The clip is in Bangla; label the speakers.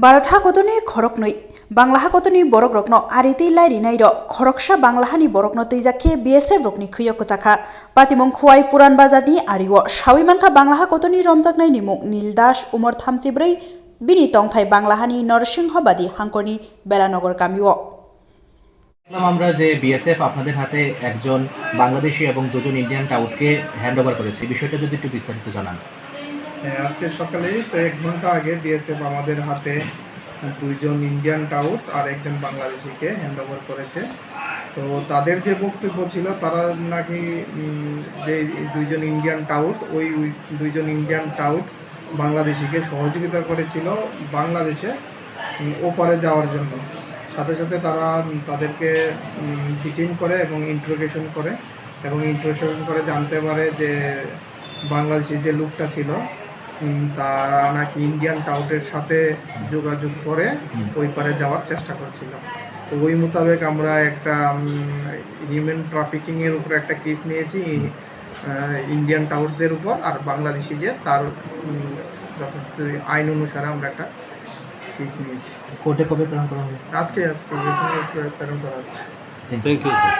Speaker 1: Bharat hakotoni Khoroknwi Bangla hakotoni borok rokno ariti lairi nairo Khoroksa Banglahani borokno teijakhe BSF rokni khuyok kochakha Patimong khuai Puran Bazarni ariwo Shawimanka Bangla hakotoni Romjakha nimung Nildas Umor 33 bini tongthai Banglahani Norsinghabadi Hangkorni Belanogor Kamio
Speaker 2: আমরা যে বিএসএফ আপনাদের হাতে একজন বাংলাদেশি এবং দুজন ইন্ডিয়ান টাউটকে হ্যান্ডওভার করেছে বিষয়টা যদি একটু বিস্তারিত জানান।
Speaker 3: আজকে সকালেই তো 1 ঘন্টা আগে বিএসএফ আমাদের হাতে দুইজন ইন্ডিয়ান টাউট আর একজন বাংলাদেশিকে হ্যান্ডওভার করেছে। তো তাদের যে বক্তব্য ছিল তারা নাকি যে দুইজন ইন্ডিয়ান টাউট ওই দুইজন ইন্ডিয়ান টাউট বাংলাদেশিকে সহযোগিতা করেছিল বাংলাদেশে ওপারে যাওয়ার জন্য। সাথে সাথে তারা তাদেরকে ডিটেইন করে এবং ইন্টারোগেশন করে জানতে পারে যে বাংলাদেশি যে লোকটা ছিল তারা নাকি ইন্ডিয়ান টাউটের সাথে যোগাযোগ করে ওই পারে যাওয়ার চেষ্টা করছিল। তো ওই মোতাবেক আমরা একটা হিউম্যান ট্রাফিকিংয়ের উপর একটা কেস নিয়েছি ইন্ডিয়ান টাউটদের উপর, আর বাংলাদেশি যে তার যথাযথ আইন অনুসারে আমরা একটা কেস নিয়েছি।
Speaker 2: কোর্টে কবে প্রেরণ করা হবে?
Speaker 3: আজকে প্রেরণ করা হচ্ছে।
Speaker 2: Thank you sir.